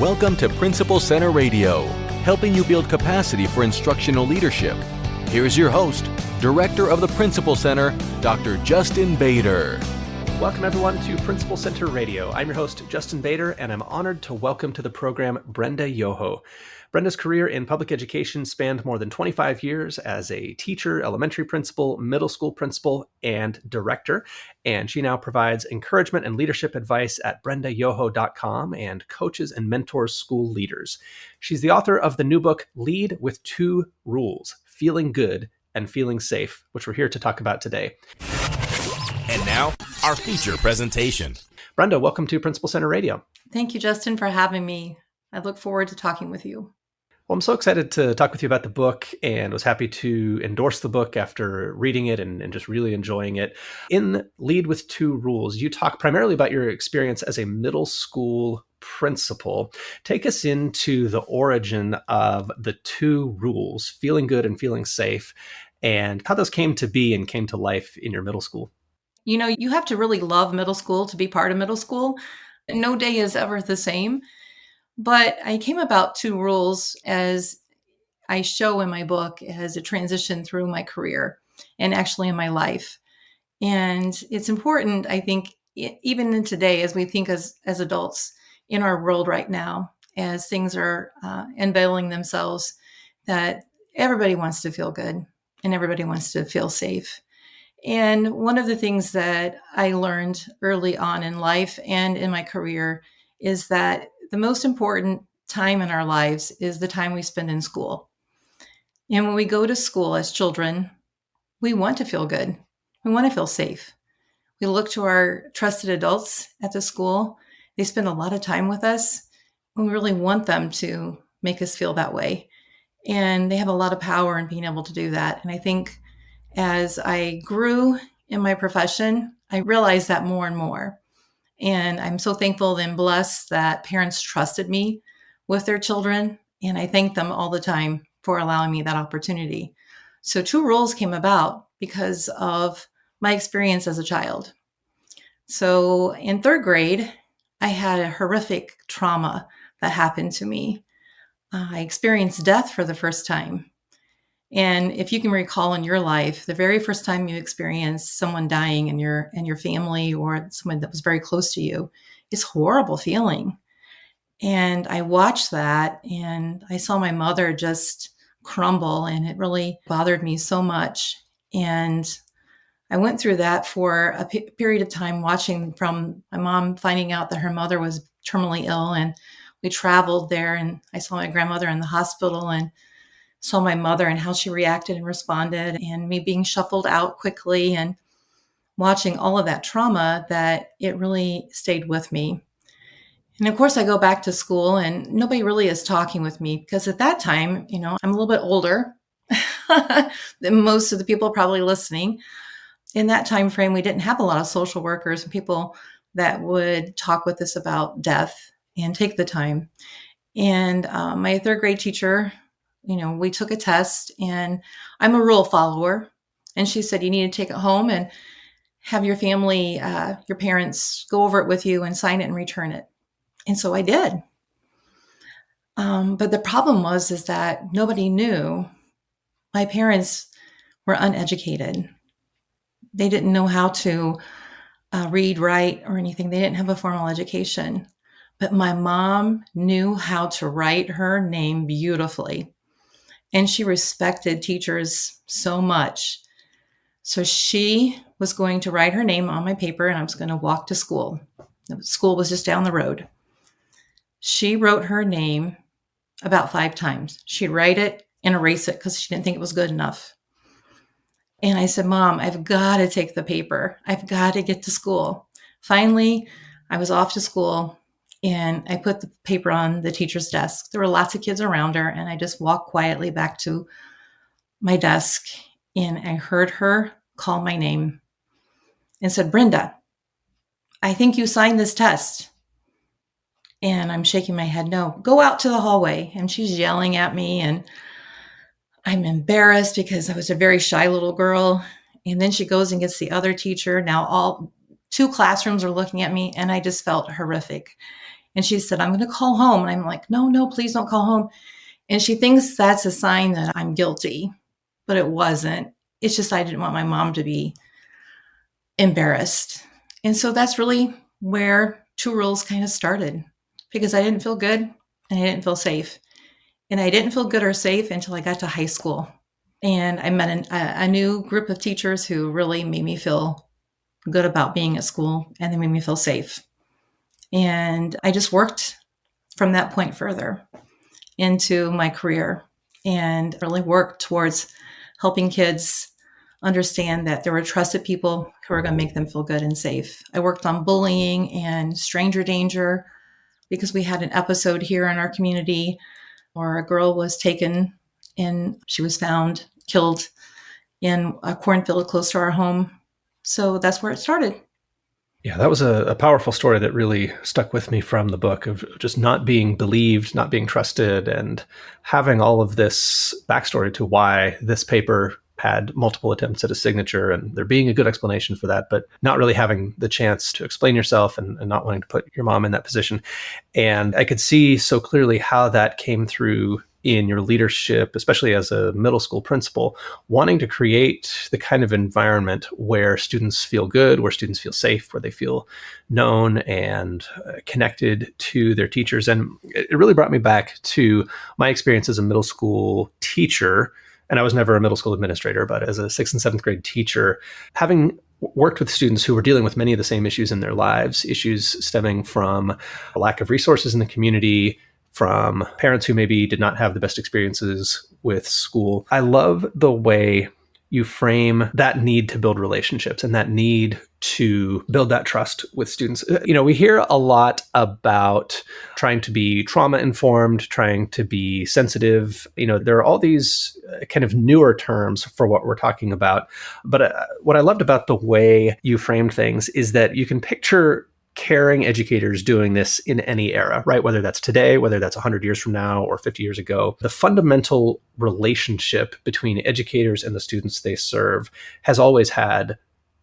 Welcome to Principal Center Radio, helping you build capacity for instructional leadership. Here's your host, Director of the Principal Center, Dr. Justin Bader. Welcome everyone to Principal Center Radio. I'm your host, Justin Bader, and I'm honored to welcome to the program Brenda Yoho. Brenda's career in public education spanned more than 25 years as a teacher, elementary principal, middle school principal, and director. And she now provides encouragement and leadership advice at brendayoho.com and coaches and mentors school leaders. She's the author of the new book, Lead with Two Rules, Feeling Good and Feeling Safe, which we're here to talk about today. And now, our feature presentation. Brenda, welcome to Principal Center Radio. Thank you, Justin, for having me. I look forward to talking with you. Well, I'm so excited to talk with you about the book and was happy to endorse the book after reading it and just really enjoying it. In Lead with Two Rules, you talk primarily about your experience as a middle school principal. Take us into the origin of the two rules, feeling good and feeling safe, and how those came to be and came to life in your middle school. You know, you have to really love middle school to be part of middle school. No day is ever the same. But I came about two rules, as I show in my book, as a transition through my career and actually in my life. And it's important, I think, even in today, as we think as adults in our world right now, as things are unveiling themselves, that everybody wants to feel good and everybody wants to feel safe. And one of the things that I learned early on in life and in my career is that the most important time in our lives is the time we spend in school. And when we go to school as children, we want to feel good. We want to feel safe. We look to our trusted adults at the school. They spend a lot of time with us. And we really want them to make us feel that way. And they have a lot of power in being able to do that. And I think as I grew in my profession, I realized that more and more. And I'm so thankful and blessed that parents trusted me with their children. And I thank them all the time for allowing me that opportunity. So two rules came about because of my experience as a child. So in third grade, I had a horrific trauma that happened to me. I experienced death for the first time. And if you can recall in your life, the very first time you experienced someone dying in your family or someone that was very close to you, it's a horrible feeling. And I watched that and I saw my mother just crumble, and it really bothered me so much. And I went through that for a period of time, watching from my mom finding out that her mother was terminally ill. And we traveled there and I saw my grandmother in the hospital and saw my mother and how she reacted and responded, and me being shuffled out quickly and watching all of that trauma, that it really stayed with me. And of course, I go back to school and nobody really is talking with me because at that time, you know, I'm a little bit older than most of the people probably listening. In that time frame, we didn't have a lot of social workers and people that would talk with us about death and take the time. And my third grade teacher, you know, we took a test, and I'm a rule follower. And she said, you need to take it home and have your family, your parents go over it with you and sign it and return it. And so I did. But the problem is that nobody knew. My parents were uneducated. They didn't know how to read, write, or anything. They didn't have a formal education. But my mom knew how to write her name beautifully. And she respected teachers so much. So she was going to write her name on my paper, and I was going to walk to school. The school was just down the road. She wrote her name about 5 times. She'd write it and erase it because she didn't think it was good enough. And I said, Mom, I've got to take the paper. I've got to get to school. Finally, I was off to school. And I put the paper on the teacher's desk. There were lots of kids around her, and I just walked quietly back to my desk, and I heard her call my name and said, Brenda, I think you signed this test. And I'm shaking my head, no, go out to the hallway. And she's yelling at me, and I'm embarrassed because I was a very shy little girl. And then she goes and gets the other teacher. Now all 2 classrooms are looking at me, and I just felt horrific. And she said, I'm going to call home. And I'm like, no, please don't call home. And she thinks that's a sign that I'm guilty, but it wasn't. It's just I didn't want my mom to be embarrassed. And so that's really where Two Rules kind of started, because I didn't feel good and I didn't feel safe. And I didn't feel good or safe until I got to high school. And I met a new group of teachers who really made me feel good about being at school, and they made me feel safe. And I just worked from that point further into my career and really worked towards helping kids understand that there were trusted people who were going to make them feel good and safe. I worked on bullying and stranger danger because we had an episode here in our community where a girl was taken and she was found killed in a cornfield close to our home. So that's where it started. Yeah, that was a powerful story that really stuck with me from the book, of just not being believed, not being trusted, and having all of this backstory to why this paper had multiple attempts at a signature, and there being a good explanation for that, but not really having the chance to explain yourself and not wanting to put your mom in that position. And I could see so clearly how that came through in your leadership, especially as a middle school principal, wanting to create the kind of environment where students feel good, where students feel safe, where they feel known and connected to their teachers. And it really brought me back to my experience as a middle school teacher. And I was never a middle school administrator, but as a 6th and 7th grade teacher, having worked with students who were dealing with many of the same issues in their lives, issues stemming from a lack of resources in the community, from parents who maybe did not have the best experiences with school. I love the way you frame that need to build relationships and that need to build that trust with students. We hear a lot about trying to be trauma informed, trying to be sensitive. There are all these kind of newer terms for what we're talking about. But what I loved about the way you framed things is that you can picture caring educators doing this in any era, right? Whether that's today, whether that's 100 years from now or 50 years ago, the fundamental relationship between educators and the students they serve has always had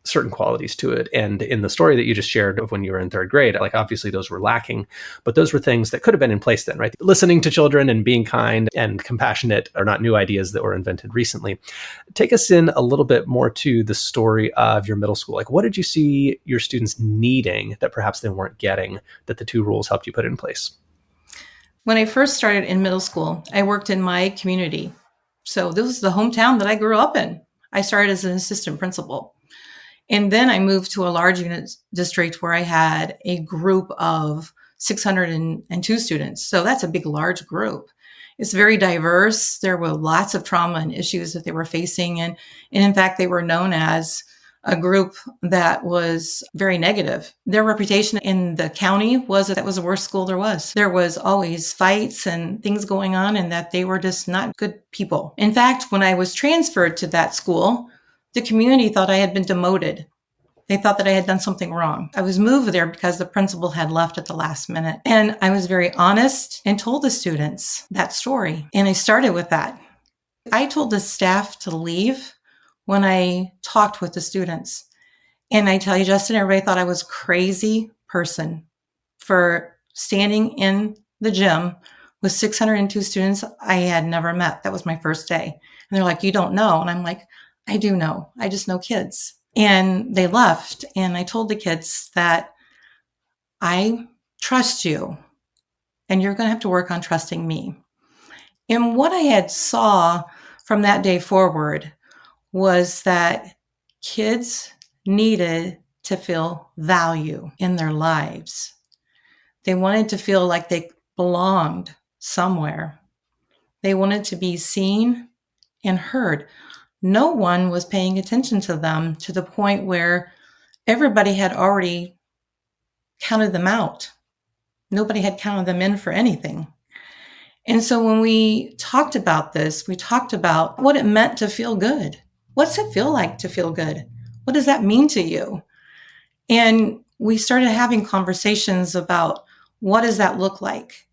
certain qualities to it. And in the story that you just shared of when you were in 3rd grade, obviously those were lacking, but those were things that could have been in place then, right? Listening to children and being kind and compassionate are not new ideas that were invented recently. Take us in a little bit more to the story of your middle school. What did you see your students needing that perhaps they weren't getting that the Two Rules helped you put in place? When I first started in middle school, I worked in my community. So this was the hometown that I grew up in. I started as an assistant principal. And then I moved to a large unit district where I had a group of 602 students. So that's a big, large group. It's very diverse. There were lots of trauma and issues that they were facing. And in fact, they were known as a group that was very negative. Their reputation in the county was that it was the worst school there was. There was always fights and things going on, and that they were just not good people. In fact, when I was transferred to that school, the community thought I had been demoted. They thought that I had done something wrong. I was moved there because the principal had left at the last minute. And I was very honest and told the students that story. And I started with that. I told the staff to leave when I talked with the students. And I tell you, Justin, everybody thought I was a crazy person for standing in the gym with 602 students I had never met. That was my first day. And they're like, you don't know. And I'm like, I do know. I just know kids. And they left. And I told the kids that I trust you and you're going to have to work on trusting me. And what I had saw from that day forward was that kids needed to feel value in their lives. They wanted to feel like they belonged somewhere. They wanted to be seen and heard. No one was paying attention to them to the point where everybody had already counted them out. Nobody had counted them in for anything. And so when we talked about this, we talked about what it meant to feel good. What's it feel like to feel good? What does that mean to you? And we started having conversations about what does that look like?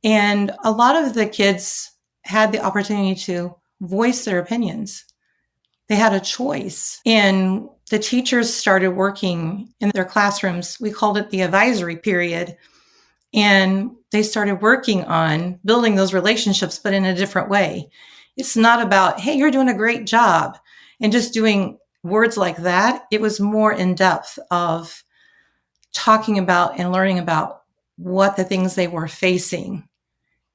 And a lot of the kids had the opportunity to voice their opinions. They had a choice. And the teachers started working in their classrooms. We called it the advisory period. And they started working on building those relationships, but in a different way. It's not about, hey, you're doing a great job, and just doing words like that. It was more in depth of talking about and learning about what the things they were facing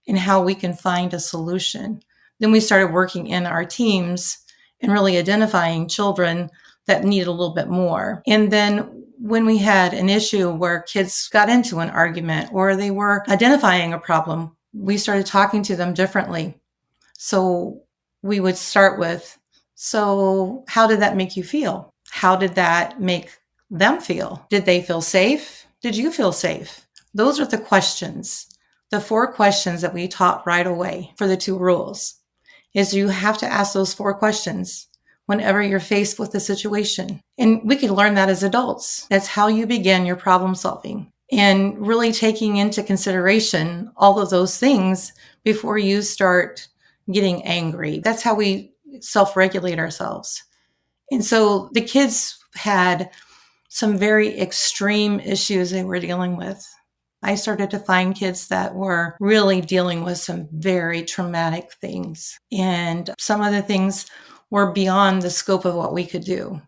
and how we can find a solution. Then we started working in our teams and really identifying children that needed a little bit more. And then when we had an issue where kids got into an argument or they were identifying a problem, we started talking to them differently. So we would start with, so how did that make you feel? How did that make them feel? Did they feel safe? Did you feel safe? Those are the questions. The 4 questions that we taught right away for the 2 rules is you have to ask those 4 questions whenever you're faced with a situation. And we can learn that as adults. That's how you begin your problem solving, and really taking into consideration all of those things before you start getting angry. That's how we self-regulate ourselves. And so the kids had some very extreme issues they were dealing with. I started to find kids that were really dealing with some very traumatic things. And some of the things were beyond the scope of what we could do.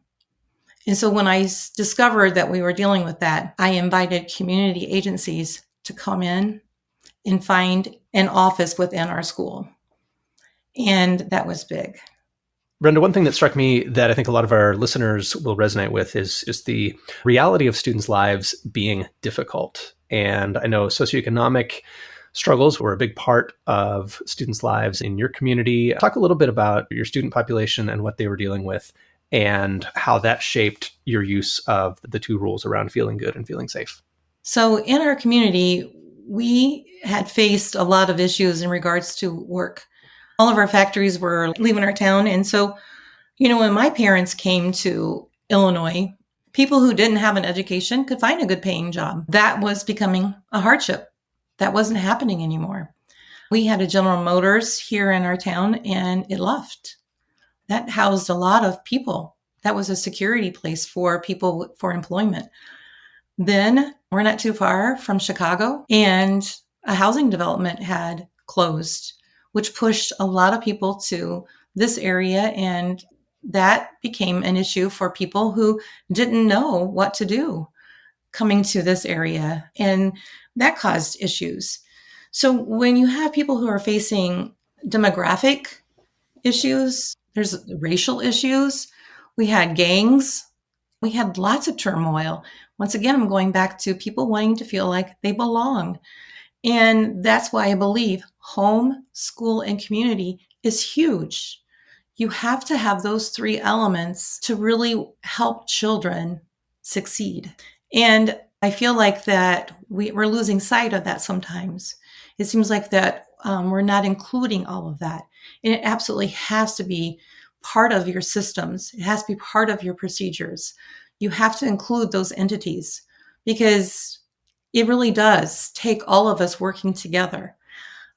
And so when I discovered that we were dealing with that, I invited community agencies to come in and find an office within our school. And that was big. Brenda, one thing that struck me that I think a lot of our listeners will resonate with is just the reality of students' lives being difficult. And I know socioeconomic struggles were a big part of students' lives in your community. Talk a little bit about your student population and what they were dealing with and how that shaped your use of the 2 rules around feeling good and feeling safe. So in our community, we had faced a lot of issues in regards to work. All of our factories were leaving our town. And so, when my parents came to Illinois, people who didn't have an education could find a good paying job. That was becoming a hardship. That wasn't happening anymore. We had a General Motors here in our town, and it left. That housed a lot of people. That was a security place for people for employment. Then we're not too far from Chicago, and a housing development had closed, which pushed a lot of people to this area. And that became an issue for people who didn't know what to do coming to this area. And that caused issues. So when you have people who are facing demographic issues, there's racial issues. We had gangs. We had lots of turmoil. Once again, I'm going back to people wanting to feel like they belong. And that's why I believe home, school, and community is huge. You have to have those 3 elements to really help children succeed. And I feel like that we're losing sight of that sometimes. It seems like that we're not including all of that. And it absolutely has to be part of your systems. It has to be part of your procedures. You have to include those entities because it really does take all of us working together.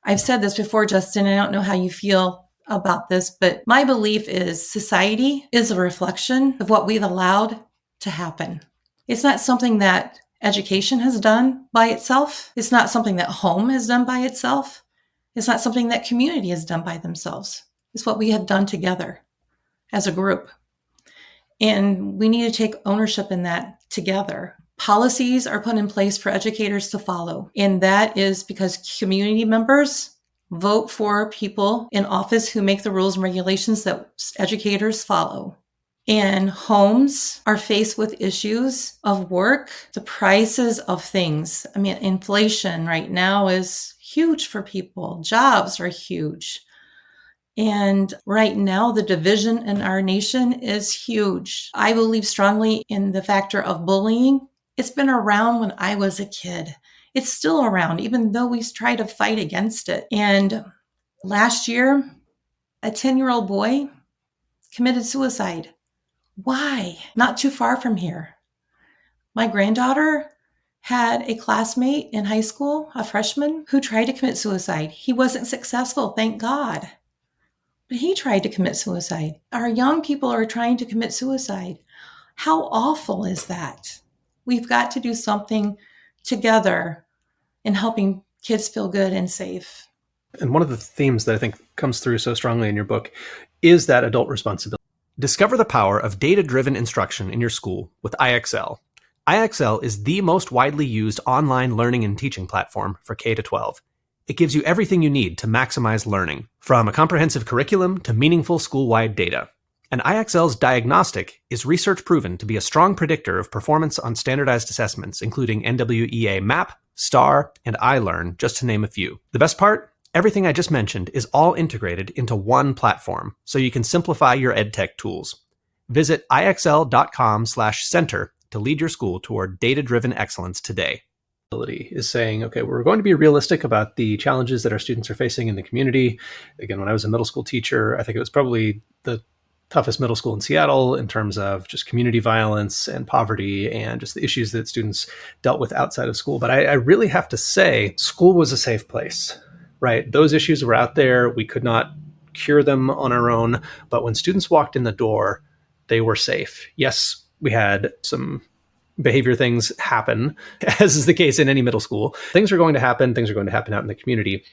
I've said this before, Justin. I don't know how you feel about this, but my belief is society is a reflection of what we've allowed to happen. It's not something that education has done by itself. It's not something that home has done by itself. It's not something that community has done by themselves. It's what we have done together as a group. And we need to take ownership in that together. Policies are put in place for educators to follow. And that is because community members vote for people in office who make the rules and regulations that educators follow. And homes are faced with issues of work, the prices of things. I mean, inflation right now is huge for people. Jobs are huge. And right now, the division in our nation is huge. I believe strongly in the factor of bullying. It's been around when I was a kid. It's still around, even though we try to fight against it. And last year, a 10-year-old boy committed suicide. Why? Not too far from here. My granddaughter had a classmate in high school, a freshman, who tried to commit suicide. He wasn't successful, thank God. But he tried to commit suicide. Our young people are trying to commit suicide. How awful is that? We've got to do something together in helping kids feel good and safe. And one of the themes that I think comes through so strongly in your book is that adult responsibility. Discover the power of data-driven instruction in your school with IXL. IXL is the most widely used online learning and teaching platform for K-12. It gives you everything you need to maximize learning, from a comprehensive curriculum to meaningful school-wide data. And IXL's diagnostic is research-proven to be a strong predictor of performance on standardized assessments, including NWEA MAP, STAR, and iLearn, just to name a few. The best part? Everything I just mentioned is all integrated into one platform, so you can simplify your EdTech tools. Visit ixl.com/center to lead your school toward data-driven excellence today. Is saying, okay, we're going to be realistic about the challenges that our students are facing in the community. Again, when I was a middle school teacher, I think it was probably the toughest middle school in Seattle in terms of just community violence and poverty and just the issues that students dealt with outside of school. But I really have to say, school was a safe place, right? Those issues were out there. We could not cure them on our own. But when students walked in the door, they were safe. Yes, we had some behavior things happen, as is the case in any middle school. Things are going to happen. Things are going to happen out in the community.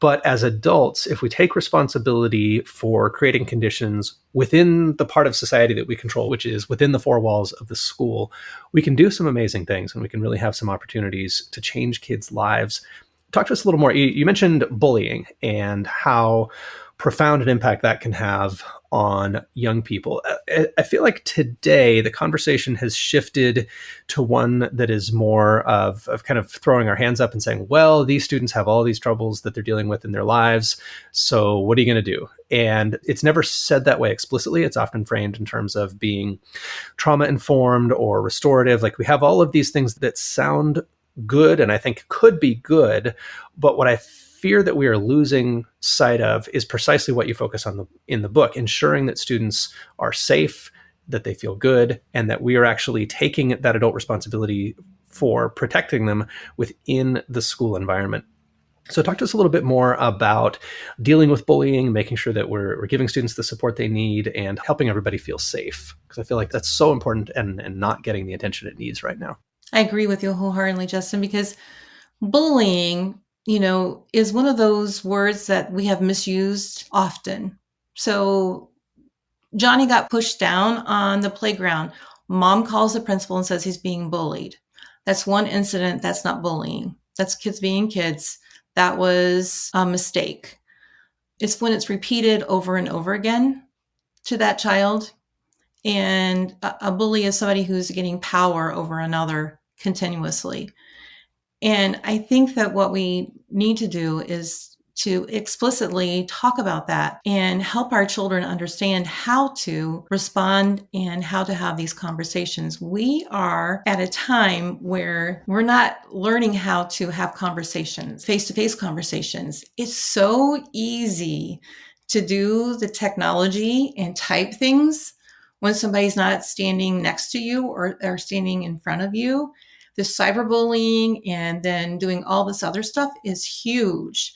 But as adults, if we take responsibility for creating conditions within the part of society that we control, which is within the four walls of the school, we can do some amazing things and we can really have some opportunities to change kids' lives. Talk to us a little more. You mentioned bullying and how profound an impact that can have on young people. I feel like today the conversation has shifted to one that is more of kind of throwing our hands up and saying, well, these students have all these troubles that they're dealing with in their lives. So what are you going to do? And it's never said that way explicitly. It's often framed in terms of being trauma informed or restorative. Like we have all of these things that sound good and I think could be good. But what I fear that we are losing sight of is precisely what you focus on in the book, ensuring that students are safe, that they feel good, and that we are actually taking that adult responsibility for protecting them within the school environment. So talk to us a little bit more about dealing with bullying, making sure that we're giving students the support they need and helping everybody feel safe. Because I feel like that's so important and not getting the attention it needs right now. I agree with you wholeheartedly, Justin, because bullying, is one of those words that we have misused often. So Johnny got pushed down on the playground. Mom calls the principal and says he's being bullied. That's one incident. That's not bullying. That's kids being kids. That was a mistake. It's when it's repeated over and over again to that child. And a bully is somebody who's getting power over another continuously. And I think that what we need to do is to explicitly talk about that and help our children understand how to respond and how to have these conversations. We are at a time where we're not learning how to have conversations, face-to-face conversations. It's so easy to do the technology and type things when somebody's not standing next to you or standing in front of you. The cyberbullying and then doing all this other stuff is huge.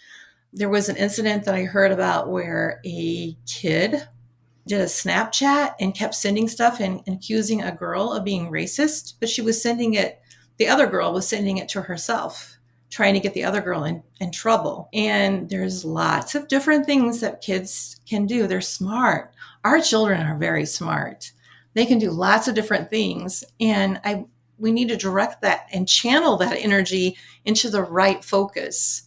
There was an incident that I heard about where a kid did a Snapchat and kept sending stuff and accusing a girl of being racist, but the other girl was sending it to herself, trying to get the other girl in trouble. And there's lots of different things that kids can do. They're smart. Our children are very smart. They can do lots of different things. And we need to direct that and channel that energy into the right focus.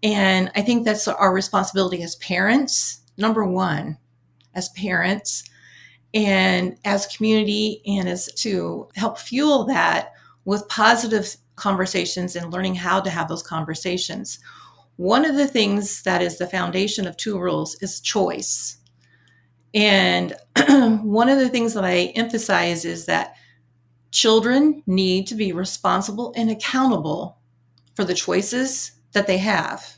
And I think that's our responsibility as parents, number one, as parents and as community, and as to help fuel that with positive conversations and learning how to have those conversations. One of the things that is the foundation of two rules is choice. And one of the things that I emphasize is that children need to be responsible and accountable for the choices that they have.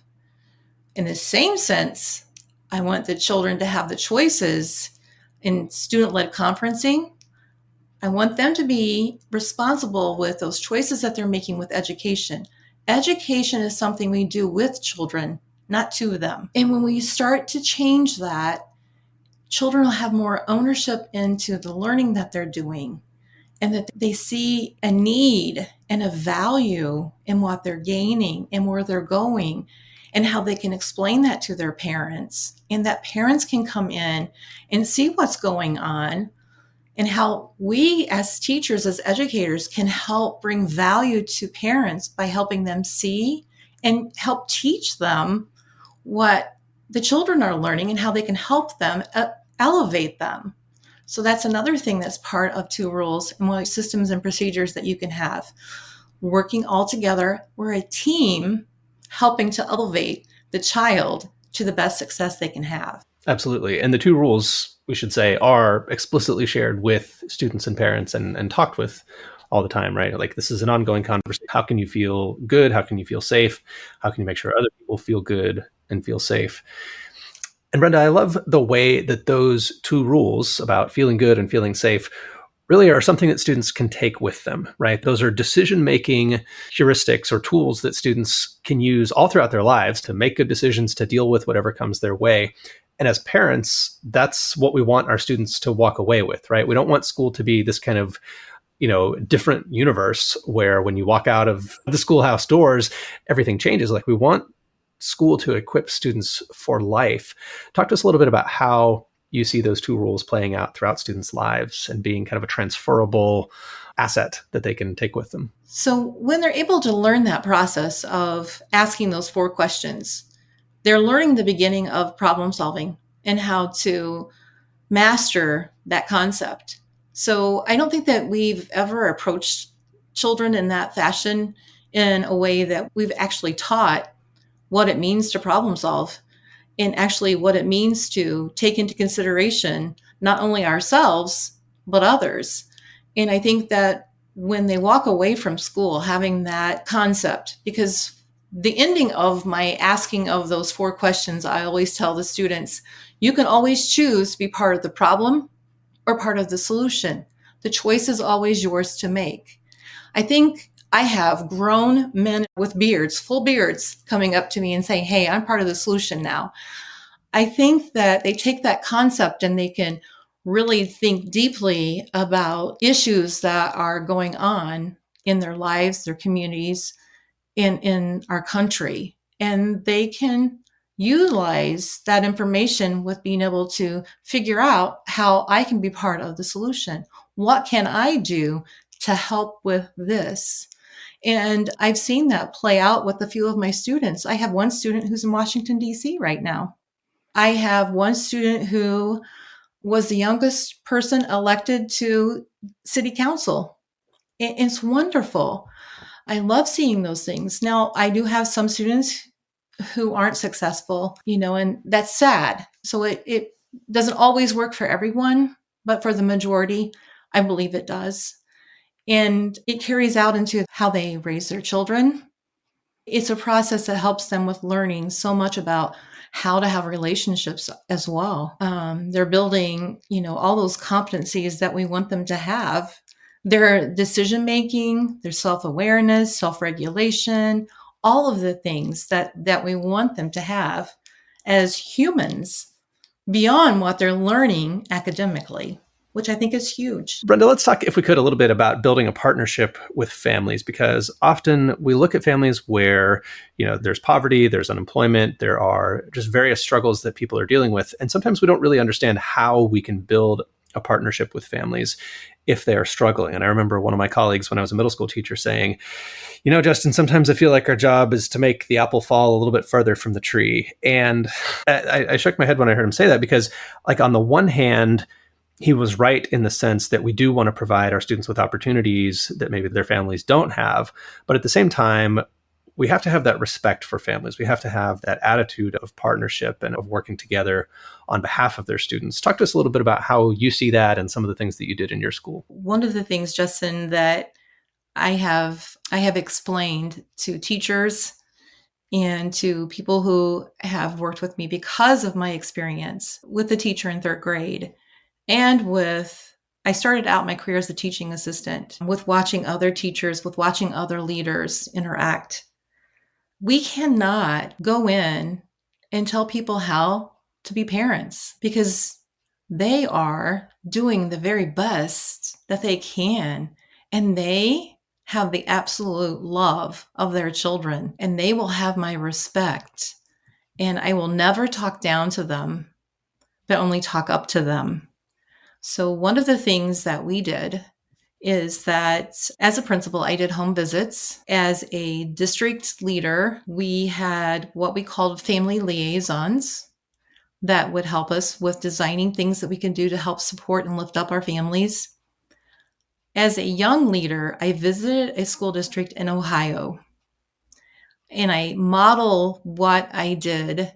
In the same sense, I want the children to have the choices in student-led conferencing. I want them to be responsible with those choices that they're making with education. Education is something we do with children, not to them. And when we start to change that, children will have more ownership into the learning that they're doing. and that they see a need and a value in what they're gaining and where they're going, and how they can explain that to their parents, and that parents can come in and see what's going on, and how we as teachers, as educators, can help bring value to parents by helping them see and help teach them what the children are learning and how they can help them elevate them. So that's another thing that's part of Two Rules and what systems and procedures that you can have. Working all together, we're a team helping to elevate the child to the best success they can have. Absolutely. And the two rules, we should say, are explicitly shared with students and parents and talked with all the time, right? Like, this is an ongoing conversation. How can you feel good? How can you feel safe? How can you make sure other people feel good and feel safe? And Brenda, I love the way that those two rules about feeling good and feeling safe really are something that students can take with them, right? Those are decision-making heuristics or tools that students can use all throughout their lives to make good decisions, to deal with whatever comes their way. And as parents, that's what we want our students to walk away with, right? We don't want school to be this kind of, different universe where when you walk out of the schoolhouse doors, everything changes. Like, we want school to equip students for life. Talk to us a little bit about how you see those two rules playing out throughout students' lives and being kind of a transferable asset that they can take with them. So when they're able to learn that process of asking those 4 questions, they're learning the beginning of problem solving and how to master that concept. So I don't think that we've ever approached children in that fashion, in a way that we've actually taught what it means to problem solve, and actually what it means to take into consideration not only ourselves, but others. And I think that when they walk away from school having that concept, because the ending of my asking of those 4 questions, I always tell the students, you can always choose to be part of the problem or part of the solution. The choice is always yours to make. I think I have grown men with beards, full beards, coming up to me and saying, hey, I'm part of the solution now. I think that they take that concept and they can really think deeply about issues that are going on in their lives, their communities, in our country. And they can utilize that information with being able to figure out how I can be part of the solution. What can I do to help with this? And I've seen that play out with a few of my students. I have one student who's in Washington, D.C. right now. I have one student who was the youngest person elected to city council. It's wonderful. I love seeing those things. Now, I do have some students who aren't successful, and that's sad. So it doesn't always work for everyone, but for the majority, I believe it does. And it carries out into how they raise their children. It's a process that helps them with learning so much about how to have relationships as well. They're building, all those competencies that we want them to have. Their decision making, their self-awareness, self-regulation, all of the things that we want them to have as humans beyond what they're learning academically, which I think is huge. Brenda, let's talk, if we could, a little bit about building a partnership with families, because often we look at families where, there's poverty, there's unemployment, there are just various struggles that people are dealing with. And sometimes we don't really understand how we can build a partnership with families if they are struggling. And I remember one of my colleagues when I was a middle school teacher saying, Justin, sometimes I feel like our job is to make the apple fall a little bit further from the tree. And I shook my head when I heard him say that, because, like, on the one hand, he was right in the sense that we do want to provide our students with opportunities that maybe their families don't have. But at the same time, we have to have that respect for families. We have to have that attitude of partnership and of working together on behalf of their students. Talk to us a little bit about how you see that and some of the things that you did in your school. One of the things, Justin, that I have explained to teachers and to people who have worked with me because of my experience with the teacher in 3rd grade, and I started out my career as a teaching assistant, with watching other teachers, with watching other leaders interact. We cannot go in and tell people how to be parents, because they are doing the very best that they can, and they have the absolute love of their children, and they will have my respect. And I will never talk down to them, but only talk up to them. So one of the things that we did is that as a principal, I did home visits. As a district leader, we had what we called family liaisons that would help us with designing things that we can do to help support and lift up our families. As a young leader, I visited a school district in Ohio, and I model what I did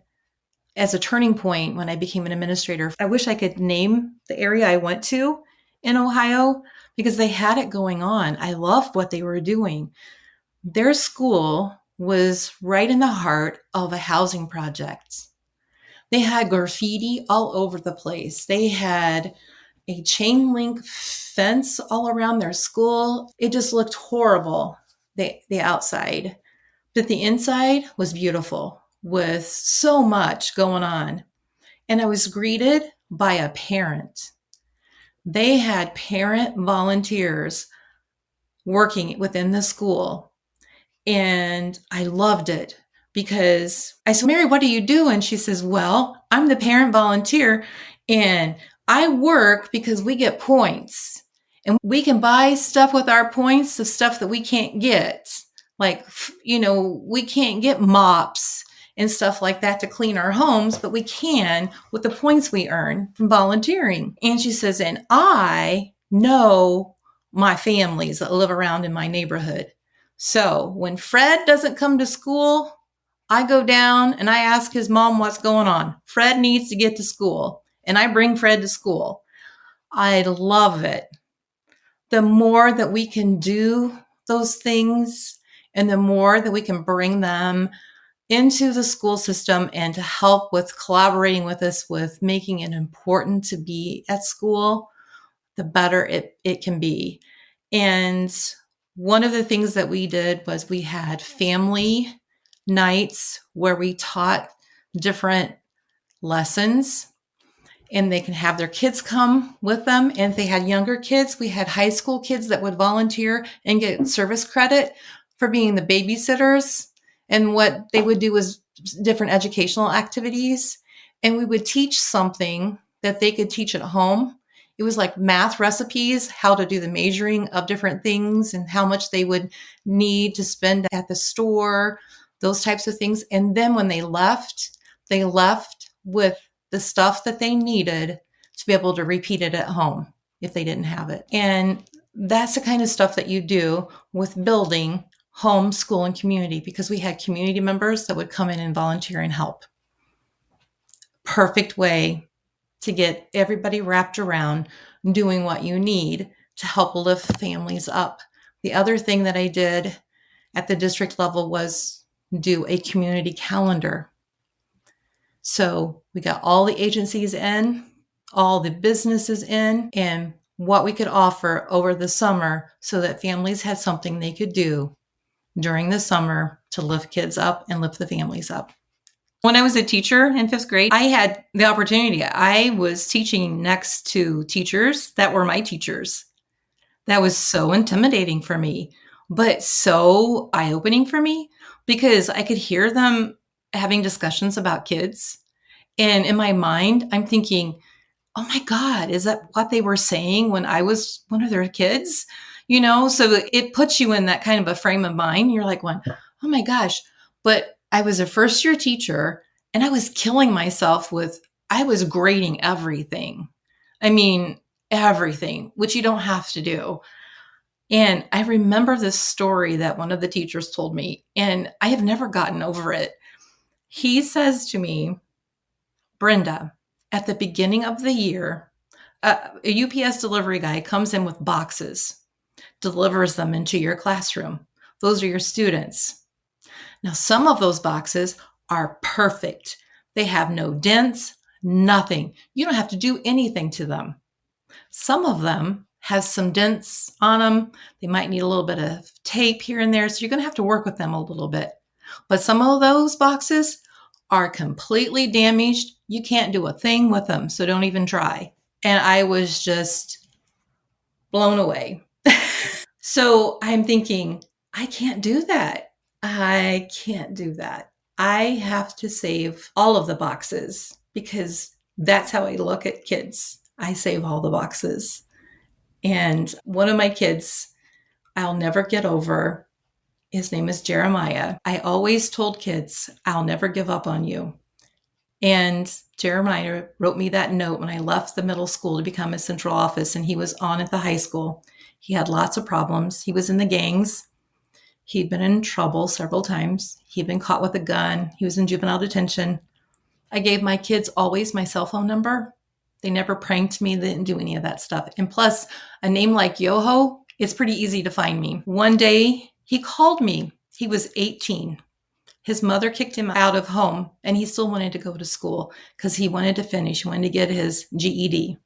as a turning point when I became an administrator. I wish I could name the area I went to in Ohio because they had it going on. I loved what they were doing. Their school was right in the heart of a housing project. They had graffiti all over the place. They had a chain link fence all around their school. It just looked horrible, the outside. But the inside was beautiful with so much going on. And I was greeted by a parent. They had parent volunteers working within the school. And I loved it because I said, Mary, what do you do? And she says, well, I'm the parent volunteer and I work because we get points and we can buy stuff with our points, the stuff that we can't get. Like, we can't get mops and stuff like that to clean our homes, but we can with the points we earn from volunteering. And she says, and I know my families that live around in my neighborhood. So when Fred doesn't come to school, I go down and I ask his mom what's going on. Fred needs to get to school, and I bring Fred to school. I love it. The more that we can do those things and the more that we can bring them into the school system and to help with collaborating with us with making it important to be at school, the better it can be. And one of the things that we did was we had family nights where we taught different lessons, and they can have their kids come with them. And if they had younger kids, we had high school kids that would volunteer and get service credit for being the babysitters. And what they would do was different educational activities. And we would teach something that they could teach at home. It was like math recipes, how to do the measuring of different things and how much they would need to spend at the store, those types of things. And then when they left with the stuff that they needed to be able to repeat it at home if they didn't have it. And that's the kind of stuff that you do with building home, school, and community, because we had community members that would come in and volunteer and help. Perfect way to get everybody wrapped around doing what you need to help lift families up. The other thing that I did at the district level was do a community calendar. So we got all the agencies in, all the businesses in, and what we could offer over the summer so that families had something they could do during the summer to lift kids up and lift the families up. When I was a teacher in 5th grade, I had the opportunity. I was teaching next to teachers that were my teachers. That was so intimidating for me, but so eye-opening for me because I could hear them having discussions about kids. And in my mind, I'm thinking, oh my God, is that what they were saying when I was one of their kids? So it puts you in that kind of a frame of mind. You're like, oh my gosh. But I was a first year teacher and I was killing myself I was grading everything. I mean, everything, which you don't have to do. And I remember this story that one of the teachers told me, and I have never gotten over it. He says to me, Brenda, at the beginning of the year, a UPS delivery guy comes in with boxes, delivers them into your classroom. Those are your students. Now, some of those boxes are perfect. They have no dents, nothing. You don't have to do anything to them. Some of them have some dents on them. They might need a little bit of tape here and there. So you're going to have to work with them a little bit. But some of those boxes are completely damaged. You can't do a thing with them. So don't even try. And I was just blown away. So I'm thinking, I can't do that. I can't do that. I have to save all of the boxes because that's how I look at kids. I save all the boxes. And one of my kids, I'll never get over. His name is Jeremiah. I always told kids, I'll never give up on you. And Jeremiah wrote me that note when I left the middle school to become a central office, and he was on at the high school. He had lots of problems. He was in the gangs. He'd been in trouble several times. He'd been caught with a gun. He was in juvenile detention. I gave my kids always my cell phone number. They never pranked me. They didn't do any of that stuff. And plus, a name like Yoho, it's pretty easy to find me. One day, he called me. He was 18. His mother kicked him out of home, and he still wanted to go to school because he wanted to finish. He wanted to get his GED,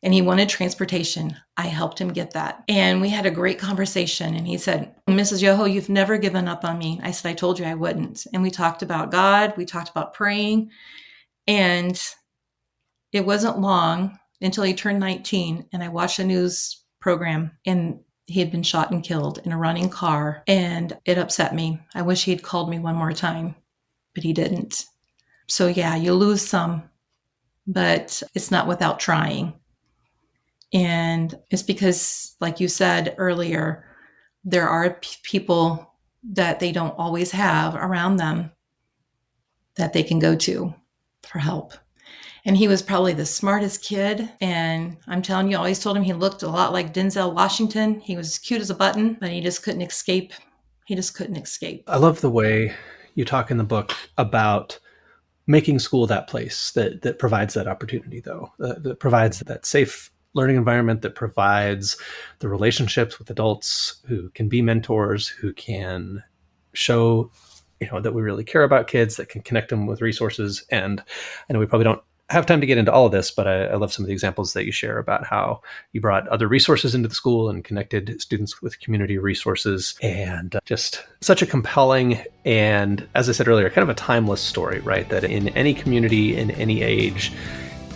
and he wanted transportation. I helped him get that. And we had a great conversation, and he said, Mrs. Yoho, you've never given up on me. I said, I told you I wouldn't. And we talked about God. We talked about praying. And it wasn't long until he turned 19, and I watched a news program, and he had been shot and killed in a running car, and it upset me. I wish he had called me one more time, but he didn't. So yeah, you lose some, but it's not without trying. And it's because, like you said earlier, there are people that they don't always have around them that they can go to for help. And he was probably the smartest kid. And I'm telling you, I always told him he looked a lot like Denzel Washington. He was cute as a button, but he just couldn't escape. He just couldn't escape. I love the way you talk in the book about making school that place that provides that opportunity, though, that provides that safe learning environment, that provides the relationships with adults who can be mentors, who can show, that we really care about kids, that can connect them with resources. And I know we probably don't have time to get into all of this, but I love some of the examples that you share about how you brought other resources into the school and connected students with community resources, and just such a compelling and, as I said earlier, kind of a timeless story, right? That in any community, in any age,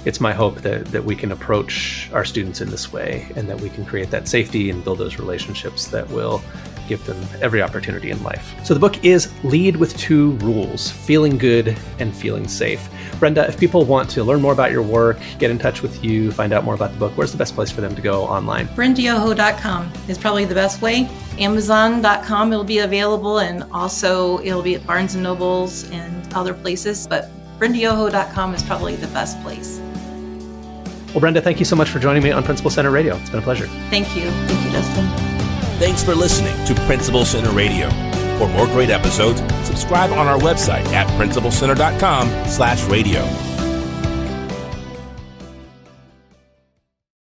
it's my hope that we can approach our students in this way, and that we can create that safety and build those relationships that will give them every opportunity in life. So the book is Lead with 2 Rules, Feeling Good and Feeling Safe. Brenda, if people want to learn more about your work, get in touch with you, find out more about the book, where's the best place for them to go online? BrendaYoho.com is probably the best way. Amazon.com, it'll be available, and also it'll be at Barnes & Nobles and other places, but BrendaYoho.com is probably the best place. Well, Brenda, thank you so much for joining me on Principal Center Radio. It's been a pleasure. Thank you. Thank you, Justin. Thanks for listening to Principal Center Radio. For more great episodes, subscribe on our website at principalcenter.com/radio.